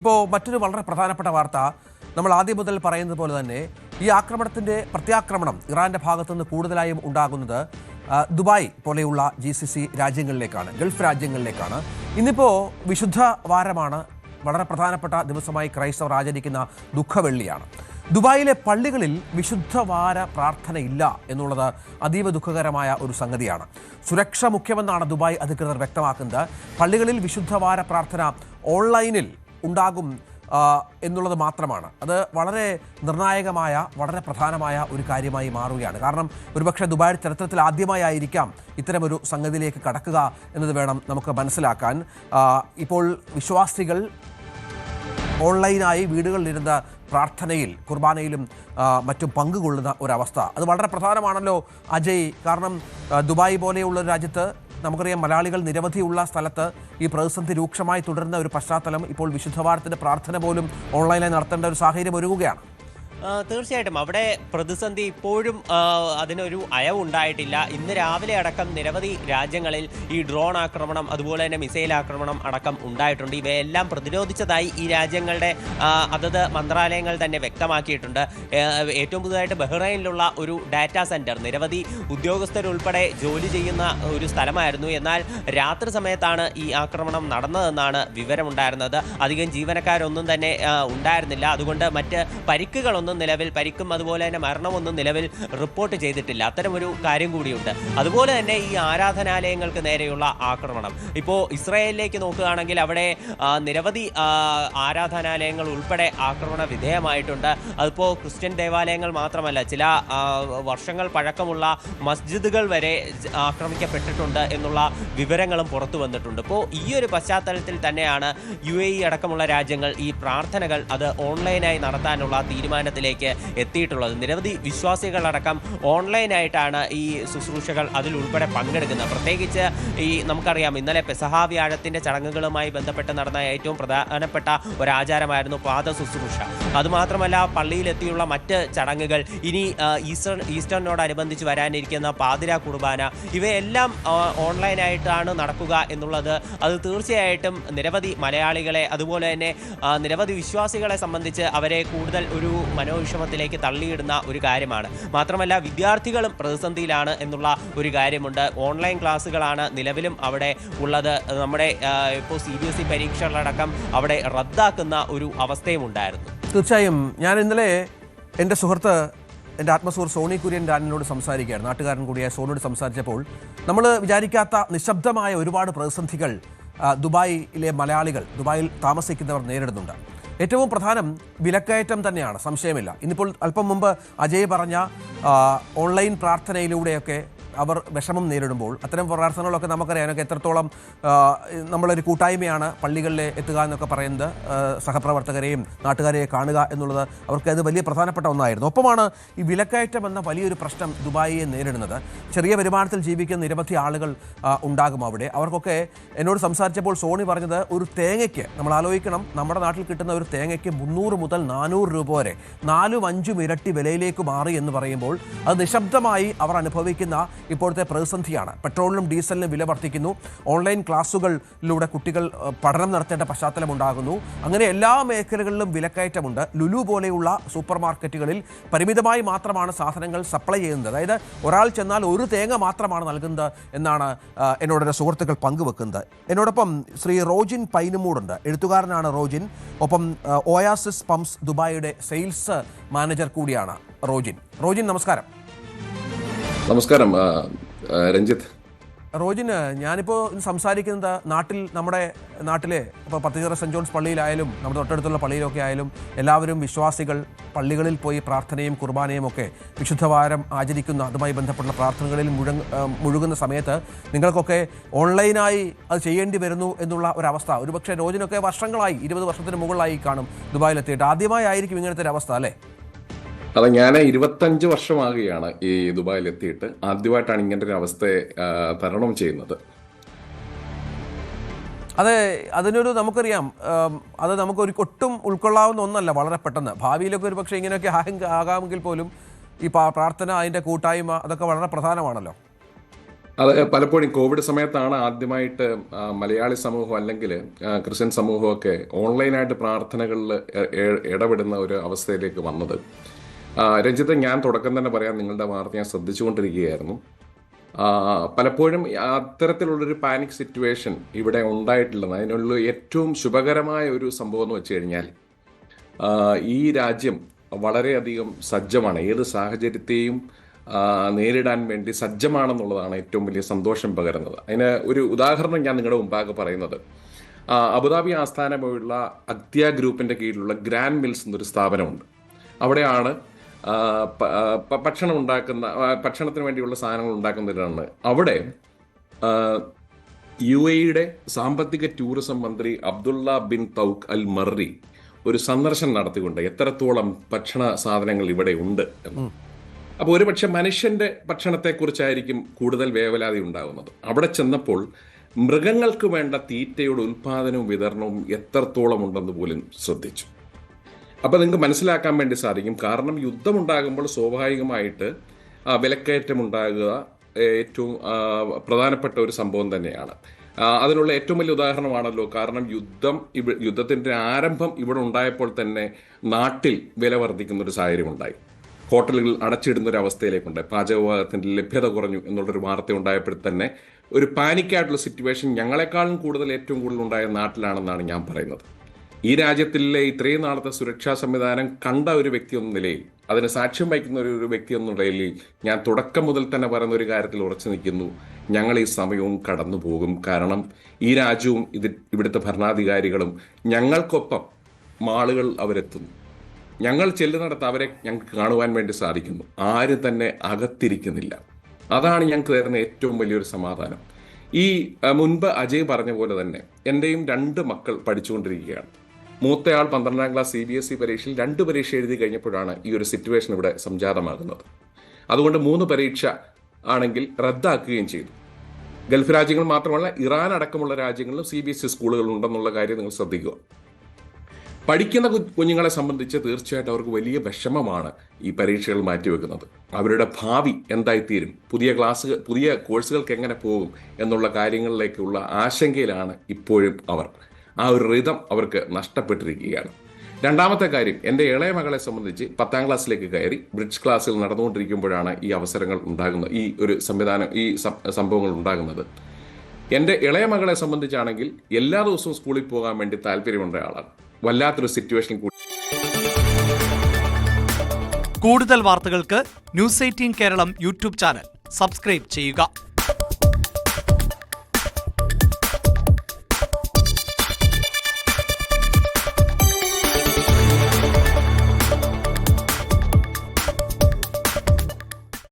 ഇപ്പോൾ മറ്റൊരു വളരെ പ്രധാനപ്പെട്ട വാർത്ത നമ്മൾ ആദ്യം മുതൽ പറയുന്നത് പോലെ തന്നെ ഈ ആക്രമണത്തിൻ്റെ പ്രത്യാക്രമണം ഇറാൻ്റെ ഭാഗത്തുനിന്ന് കൂടുതലായും ഉണ്ടാകുന്നത് ദുബായ് പോലെയുള്ള GCC രാജ്യങ്ങളിലേക്കാണ്, ഗൾഫ് രാജ്യങ്ങളിലേക്കാണ്. ഇന്നിപ്പോൾ വിശുദ്ധ വാരമാണ്, വളരെ പ്രധാനപ്പെട്ട ദിവസമായി ക്രൈസ്തവർ ആചരിക്കുന്ന ദുഃഖവെള്ളിയാണ്. ദുബായിലെ പള്ളികളിൽ വിശുദ്ധവാര പ്രാർത്ഥനയില്ല എന്നുള്ളത് അതീവ ദുഃഖകരമായ ഒരു സംഗതിയാണ്. സുരക്ഷ മുഖ്യമെന്നാണ് ദുബായ് അധികൃതർ വ്യക്തമാക്കുന്നത്. പള്ളികളിൽ വിശുദ്ധവാര പ്രാർത്ഥന ഓൺലൈനിൽ ഉണ്ടാകും എന്നുള്ളത് മാത്രമാണ്. അത് വളരെ നിർണായകമായ, വളരെ പ്രധാനമായ ഒരു കാര്യമായി മാറുകയാണ്. കാരണം ഒരുപക്ഷെ ദുബായ് ചരിത്രത്തിൽ ആദ്യമായിരിക്കാം ഇത്തരമൊരു സംഗതിയിലേക്ക് കടക്കുക എന്നത് വേണം നമുക്ക് മനസ്സിലാക്കാൻ. ഇപ്പോൾ വിശ്വാസികൾ ഓൺലൈനായി വീടുകളിലിരുന്ന പ്രാർത്ഥനയിൽ, കുർബാനയിലും മറ്റും പങ്കുകൊള്ളുന്ന ഒരവസ്ഥ, അത് വളരെ പ്രധാനമാണല്ലോ അജയ്. കാരണം ദുബായ് പോലെയുള്ള ഒരു രാജ്യത്ത് നമുക്കറിയാം, മലയാളികൾ നിരവധിയുള്ള സ്ഥലത്ത് ഈ പ്രതിസന്ധി രൂക്ഷമായി തുടരുന്ന ഒരു പശ്ചാത്തലം, ഇപ്പോൾ വിശുദ്ധവാരത്തിൻ്റെ പ്രാർത്ഥന പോലും ഓൺലൈനായി നടത്തേണ്ട ഒരു സാഹചര്യം ഒരുങ്ങുകയാണ്. തീർച്ചയായിട്ടും അവിടെ പ്രതിസന്ധി ഇപ്പോഴും അതിനൊരു അയവുണ്ടായിട്ടില്ല. ഇന്ന് രാവിലെ അടക്കം നിരവധി രാജ്യങ്ങളിൽ ഈ ഡ്രോൺ ആക്രമണം, അതുപോലെ തന്നെ മിസൈൽ ആക്രമണം അടക്കം ഉണ്ടായിട്ടുണ്ട്. ഇവയെല്ലാം പ്രതിരോധിച്ചതായി ഈ രാജ്യങ്ങളുടെ അതത് മന്ത്രാലയങ്ങൾ തന്നെ വ്യക്തമാക്കിയിട്ടുണ്ട്. ഏറ്റവും പുതുതായിട്ട് ബഹ്റൈനിലുള്ള ഒരു ഡാറ്റാ സെൻറ്റർ, നിരവധി ഉദ്യോഗസ്ഥരുൾപ്പെടെ ജോലി ചെയ്യുന്ന ഒരു സ്ഥലമായിരുന്നു. എന്നാൽ രാത്രി സമയത്താണ് ഈ ആക്രമണം നടന്നതെന്നാണ് വിവരമുണ്ടായിരുന്നത്. അധികം ജീവനക്കാരൊന്നും തന്നെ ഉണ്ടായിരുന്നില്ല. അതുകൊണ്ട് മറ്റ് പരിക്കുകളൊന്നും പരിക്കും അതുപോലെ തന്നെ മരണമൊന്നും നിലവിൽ റിപ്പോർട്ട് ചെയ്തിട്ടില്ല. അത്തരമൊരു കാര്യം കൂടിയുണ്ട്. അതുപോലെ തന്നെ ഈ ആരാധനാലയങ്ങൾക്ക് നേരെയുള്ള ആക്രമണം, ഇപ്പോൾ ഇസ്രായേലിലേക്ക് നോക്കുകയാണെങ്കിൽ അവിടെ നിരവധി ആരാധനാലയങ്ങൾ ഉൾപ്പെടെ ആക്രമണ വിധേയമായിട്ടുണ്ട്. അതിപ്പോൾ ക്രിസ്ത്യൻ ദേവാലയങ്ങൾ മാത്രമല്ല, ചില വർഷങ്ങൾ പഴക്കമുള്ള മസ്ജിദുകൾ വരെ ആക്രമിക്കപ്പെട്ടിട്ടുണ്ട് എന്നുള്ള വിവരങ്ങളും പുറത്തു വന്നിട്ടുണ്ട്. ഇപ്പോൾ ഈ ഒരു പശ്ചാത്തലത്തിൽ തന്നെയാണ് UAE അടക്കമുള്ള രാജ്യങ്ങൾ ഈ പ്രാർത്ഥനകൾ അത് ഓൺലൈനായി നടത്താനുള്ള തീരുമാനത്തിലേക്ക് എത്തിയിട്ടുള്ളത്. നിരവധി വിശ്വാസികളടക്കം ഓൺലൈനായിട്ടാണ് ഈ ശുശ്രൂഷകൾ അതിലുൾപ്പെടെ പങ്കെടുക്കുന്നത്. പ്രത്യേകിച്ച് ഈ നമുക്കറിയാം, ഇന്നലെ പെസഹ വ്യാഴത്തിൻ്റെ ചടങ്ങുകളുമായി ബന്ധപ്പെട്ട് നടന്ന ഏറ്റവും പ്രധാനപ്പെട്ട ഒരാചാരമായിരുന്നു പാദ ശുശ്രൂഷ. അതുമാത്രമല്ല, പള്ളിയിലെത്തിയുള്ള മറ്റ് ചടങ്ങുകൾ, ഇനി ഈസ്റ്ററിനോടനുബന്ധിച്ച് വരാനിരിക്കുന്ന പാതിര കുർബാന, ഇവയെല്ലാം ഓൺലൈനായിട്ടാണ് നടക്കുക എന്നുള്ളത് അത് തീർച്ചയായിട്ടും നിരവധി മലയാളികളെ, അതുപോലെ തന്നെ നിരവധി വിശ്വാസികളെ സംബന്ധിച്ച് അവരെ കൂടുതൽ ഒരു മനോവിഷമത്തിലേക്ക് തള്ളിയിടുന്ന ഒരു കാര്യമാണ്. മാത്രമല്ല, വിദ്യാർത്ഥികളും പ്രതിസന്ധിയിലാണ് എന്നുള്ള ഒരു കാര്യമുണ്ട്. ഓൺലൈൻ ക്ലാസ്സുകളാണ് നിലവിലും അവിടെ ഉള്ളത്. നമ്മുടെ ഇപ്പോൾ CBSE പരീക്ഷകളടക്കം അവിടെ റദ്ദാക്കുന്ന ഒരു അവസ്ഥയും ഉണ്ടായിരുന്നു. തീർച്ചയായും. ഞാൻ ഇന്നലെ എൻ്റെ സുഹൃത്ത്, എൻ്റെ ആത്മസുഹൃത്ത് സോണി കുര്യൻ ഡാനിനോട് സംസാരിക്കുകയായിരുന്നു, നാട്ടുകാരൻ കൂടിയായ സോണിയോട് സംസാരിച്ചപ്പോൾ നമ്മൾ വിചാരിക്കാത്ത നിശബ്ദമായ ഒരുപാട് പ്രതിസന്ധികൾ ദുബായിലെ മലയാളികൾ, ദുബായിൽ താമസിക്കുന്നവർ നേരിടുന്നുണ്ട്. ഏറ്റവും പ്രധാനം വിലക്കയറ്റം തന്നെയാണ്, സംശയമില്ല. ഇന്നിപ്പോൾ അല്പം മുമ്പ് അജയ് പറഞ്ഞ ഓൺലൈൻ പ്രാർത്ഥനയിലൂടെയൊക്കെ അവർ വിഷമം നേരിടുമ്പോൾ, അത്തരം പ്രാർത്ഥനകളൊക്കെ നമുക്കറിയാം, അതിനൊക്കെ എത്രത്തോളം നമ്മളൊരു കൂട്ടായ്മയാണ് പള്ളികളിൽ എത്തുക എന്നൊക്കെ പറയുന്നത്, സഹപ്രവർത്തകരെയും നാട്ടുകാരെയും കാണുക എന്നുള്ളത് അവർക്ക് അത് വലിയ പ്രധാനപ്പെട്ട ഒന്നായിരുന്നു. ഒപ്പമാണ് ഈ വിലക്കയറ്റം എന്ന വലിയൊരു പ്രശ്നം ദുബായിയെ നേരിടുന്നത്. ചെറിയ വരുമാനത്തിൽ ജീവിക്കുന്ന നിരവധി ആളുകൾ ഉണ്ടാകും അവിടെ. അവർക്കൊക്കെ എന്നോട് സംസാരിച്ചപ്പോൾ സോണി പറഞ്ഞത്, ഒരു തേങ്ങയ്ക്ക്, നമ്മൾ ആലോചിക്കണം, നമ്മുടെ നാട്ടിൽ കിട്ടുന്ന ഒരു തേങ്ങയ്ക്ക് 300 മുതൽ 400 രൂപ വരെ 4-5 ഇരട്ടി വിലയിലേക്ക് മാറി എന്ന് പറയുമ്പോൾ അത് നിശബ്ദമായി അവർ അനുഭവിക്കുന്ന ഇപ്പോഴത്തെ പ്രതിസന്ധിയാണ്. പെട്രോളിനും ഡീസലിനും വില വർദ്ധിക്കുന്നു. ഓൺലൈൻ ക്ലാസ്സുകളിലൂടെ കുട്ടികൾ പഠനം നടത്തേണ്ട പശ്ചാത്തലം ഉണ്ടാകുന്നു. അങ്ങനെ എല്ലാ മേഖലകളിലും വിലക്കയറ്റമുണ്ട്. ലുലു പോലെയുള്ള സൂപ്പർ മാർക്കറ്റുകളിൽ പരിമിതമായി മാത്രമാണ് സാധനങ്ങൾ സപ്ലൈ ചെയ്യുന്നത്. അതായത് ഒരാൾ ചെന്നാൽ ഒരു തേങ്ങ മാത്രമാണ് നൽകുന്നത് എന്നാണ് എന്നോട് സുഹൃത്തുക്കൾ പങ്കുവെക്കുന്നത്. എന്നോടൊപ്പം ശ്രീ റോജിൻ പൈനുമൂടുണ്ട്, എഴുത്തുകാരനാണ് റോജിൻ. ഒപ്പം ഓയാസിസ് പംപ്സ് ദുബായിയുടെ സെയിൽസ് മാനേജർ കൂടിയാണ് റോജിൻ. നമസ്കാരം. നമസ്കാരം രഞ്ജിത്ത്. റോജിന്, ഞാനിപ്പോൾ സംസാരിക്കുന്നത് നമ്മുടെ നാട്ടിലെ ഇപ്പോൾ പത്തീറ സെൻറ്റ് ജോൺസ് പള്ളിയിലായാലും നമ്മുടെ തൊട്ടടുത്തുള്ള പള്ളിയിലൊക്കെ ആയാലും എല്ലാവരും വിശ്വാസികൾ പള്ളികളിൽ പോയി പ്രാർത്ഥനയും കുർബാനയും ഒക്കെ വിശുദ്ധവാരം ആചരിക്കുന്ന, അതുമായി ബന്ധപ്പെട്ട പ്രാർത്ഥനകളിൽ മുഴുകുന്ന സമയത്ത് നിങ്ങൾക്കൊക്കെ ഓൺലൈനായി അത് ചെയ്യേണ്ടി വരുന്നു എന്നുള്ള ഒരവസ്ഥ. ഒരുപക്ഷെ റോജിനൊക്കെ വർഷങ്ങളായി, 20 വർഷത്തിന് മുകളിലായി കാണും ദുബായിലെത്തിയിട്ട്. ആദ്യമായിരിക്കും ഇങ്ങനത്തെ ഒരു അവസ്ഥ, അല്ലേ? അതെ, ഞാൻ 25 വർഷമാകുകയാണ് ഈ ദുബായിൽ എത്തിയിട്ട്. ആദ്യമായിട്ടാണ് ഇങ്ങനത്തെ ഒരു അവസ്ഥയെ തരണം ചെയ്യുന്നത്. അതെ, അതിനൊരു നമുക്കറിയാം, അത് നമുക്ക് ഒട്ടും ഉൾക്കൊള്ളാവുന്ന ഒന്നല്ല. വളരെ പെട്ടെന്ന് ഭാവിയിലൊക്കെ ഒരു പക്ഷേ ഇങ്ങനെയൊക്കെ ആകാമെങ്കിൽ പോലും ഈ പ്രാർത്ഥന, അതിൻ്റെ കൂട്ടായ്മ, അതൊക്കെ വളരെ പ്രധാനമാണല്ലോ. അത് പലപ്പോഴും കോവിഡ് സമയത്താണ് ആദ്യമായിട്ട് മലയാളി സമൂഹം അല്ലെങ്കിൽ ക്രിസ്ത്യൻ സമൂഹമൊക്കെ ഓൺലൈനായിട്ട് പ്രാർത്ഥനകളിൽ ഇടപെടുന്ന ഒരു അവസ്ഥയിലേക്ക് വന്നത്. രഞ്ജിത്ത്, ഞാൻ തുടക്കം തന്നെ പറയാം, നിങ്ങളുടെ വാർത്ത ഞാൻ ശ്രദ്ധിച്ചുകൊണ്ടിരിക്കുകയായിരുന്നു. പലപ്പോഴും അത്തരത്തിലുള്ളൊരു പാനിക് സിറ്റുവേഷൻ ഇവിടെ ഉണ്ടായിട്ടില്ലെന്ന്. അതിനുള്ള ഏറ്റവും ശുഭകരമായ ഒരു സംഭവം എന്ന് വെച്ച് കഴിഞ്ഞാൽ ഈ രാജ്യം വളരെയധികം സജ്ജമാണ്, ഏത് സാഹചര്യത്തെയും നേരിടാൻ വേണ്ടി സജ്ജമാണെന്നുള്ളതാണ് ഏറ്റവും വലിയ സന്തോഷം പകരുന്നത്. അതിന് ഒരു ഉദാഹരണം ഞാൻ നിങ്ങളുടെ മുമ്പാകെ പറയുന്നത്, അബുദാബി ആസ്ഥാനമുള്ള അക്തിയ ഗ്രൂപ്പിൻ്റെ കീഴിലുള്ള ഗ്രാൻഡ് മിൽസ് എന്നൊരു സ്ഥാപനമുണ്ട്. അവിടെയാണ് ഭക്ഷണത്തിന് വേണ്ടിയുള്ള സാധനങ്ങൾ ഉണ്ടാക്കുന്നതിനാണ്. അവിടെ UAE സാമ്പത്തിക ടൂറിസം മന്ത്രി അബ്ദുള്ള ബിൻ തൗക്ക് അൽ മർറി ഒരു സന്ദർശനം നടത്തിക്കൊണ്ട് എത്രത്തോളം ഭക്ഷണ സാധനങ്ങൾ ഇവിടെ ഉണ്ട് എന്ന്. അപ്പോൾ ഒരുപക്ഷെ മനുഷ്യന്റെ ഭക്ഷണത്തെക്കുറിച്ചായിരിക്കും കൂടുതൽ വേവലാതി ഉണ്ടാകുന്നത്. അവിടെ ചെന്നപ്പോൾ മൃഗങ്ങൾക്ക് വേണ്ട തീറ്റയുടെ ഉൽപാദനവും വിതരണവും എത്രത്തോളം ഉണ്ടെന്ന് പോലും ശ്രദ്ധിച്ചു. അപ്പോൾ നിങ്ങൾക്ക് മനസ്സിലാക്കാൻ വേണ്ടി സാധിക്കും. കാരണം യുദ്ധമുണ്ടാകുമ്പോൾ സ്വാഭാവികമായിട്ട് വിലക്കയറ്റം ഉണ്ടാകുക ഏറ്റവും പ്രധാനപ്പെട്ട ഒരു സംഭവം തന്നെയാണ്. അതിനുള്ള ഏറ്റവും വലിയ ഉദാഹരണമാണല്ലോ. കാരണം യുദ്ധത്തിൻ്റെ ആരംഭം ഇവിടെ ഉണ്ടായപ്പോൾ തന്നെ നാട്ടിൽ വില വർദ്ധിക്കുന്ന ഒരു സാഹചര്യം ഉണ്ടായി. ഹോട്ടലുകൾ അടച്ചിടുന്ന ഒരു അവസ്ഥയിലേക്കുണ്ടായി. പാചകവാതകത്തിൻ്റെ ലഭ്യത കുറഞ്ഞു എന്നുള്ളൊരു വാർത്ത ഉണ്ടായപ്പോൾ തന്നെ ഒരു പാനിക്കായിട്ടുള്ള സിറ്റുവേഷൻ ഞങ്ങളെക്കാളും ഏറ്റവും കൂടുതൽ ഉണ്ടായ നാട്ടിലാണെന്നാണ് ഞാൻ പറയുന്നത്. ഈ രാജ്യത്തിലെ ഇത്രയും നാളത്തെ സുരക്ഷാ സംവിധാനം കണ്ട ഒരു വ്യക്തി എന്ന നിലയിൽ, അതിന് സാക്ഷ്യം വഹിക്കുന്ന ഒരു വ്യക്തി എന്ന നിലയിൽ ഞാൻ തുടക്കം മുതൽ തന്നെ പറയുന്ന ഒരു കാര്യത്തിൽ ഉറച്ചു നിൽക്കുന്നു. ഞങ്ങൾ ഈ സമയവും കടന്നു പോകും. കാരണം ഈ രാജ്യവും ഇവിടുത്തെ ഭരണാധികാരികളും ഞങ്ങൾക്കൊപ്പം മാളുകൾ അവരെത്തുന്നു. ഞങ്ങൾ ചെല്ലുന്നിടത്ത് അവരെ ഞങ്ങൾക്ക് കാണുവാൻ വേണ്ടി സാധിക്കുന്നു. ആരും തന്നെ അകത്തിരിക്കുന്നില്ല. അതാണ് ഞങ്ങൾക്ക് തരുന്ന ഏറ്റവും വലിയൊരു സമാധാനം. ഈ മുൻപ് അജയ് പറഞ്ഞ പോലെ തന്നെ എൻ്റെയും 2 മക്കൾ പഠിച്ചുകൊണ്ടിരിക്കുകയാണ്. മൂത്തയാൾ 12ാം ക്ലാസ് CBSE പരീക്ഷയിൽ 2 പരീക്ഷ എഴുതി കഴിഞ്ഞപ്പോഴാണ് ഈ ഒരു സിറ്റുവേഷൻ ഇവിടെ സംജാതമാകുന്നത്. അതുകൊണ്ട് 3 പരീക്ഷ ആണെങ്കിൽ റദ്ദാക്കുകയും ചെയ്തു. ഗൾഫ് രാജ്യങ്ങൾ മാത്രമല്ല, ഇറാൻ അടക്കമുള്ള രാജ്യങ്ങളിലും CBSE സ്കൂളുകൾ ഉണ്ടെന്നുള്ള കാര്യം നിങ്ങൾ ശ്രദ്ധിക്കുക. പഠിക്കുന്ന കുഞ്ഞുങ്ങളെ സംബന്ധിച്ച് തീർച്ചയായിട്ടും അവർക്ക് വലിയ വിഷമമാണ് ഈ പരീക്ഷകൾ മാറ്റിവെക്കുന്നത്. അവരുടെ ഭാവി എന്തായിത്തീരും, പുതിയ കോഴ്സുകൾക്ക് എങ്ങനെ പോകും എന്നുള്ള കാര്യങ്ങളിലേക്കുള്ള ആശങ്കയിലാണ് ഇപ്പോഴും അവർ. ആ ഒരു റിതം അവർക്ക് നഷ്ടപ്പെട്ടിരിക്കുകയാണ്. രണ്ടാമത്തെ കാര്യം, എൻ്റെ ഇളയ മകളെ സംബന്ധിച്ച് 10ാം ക്ലാസ്സിലേക്ക് കയറി ബ്രിഡ്ജ് ക്ലാസ്സുകൾ നടന്നുകൊണ്ടിരിക്കുമ്പോഴാണ് ഈ അവസരങ്ങൾ ഉണ്ടാകുന്നത്, ഈ ഒരു സംഭവങ്ങൾ ഉണ്ടാകുന്നത്. എൻ്റെ ഇളയ മകളെ സംബന്ധിച്ചാണെങ്കിൽ എല്ലാ ദിവസവും സ്കൂളിൽ പോകാൻ വേണ്ടി താല്പര്യമുള്ള ആളാണ്. വല്ലാത്തൊരു സിറ്റുവേഷൻ കൂടി. കൂടുതൽ വാർത്തകൾക്ക് News 18 Keralam YouTube channel subscribe ചെയ്യുക.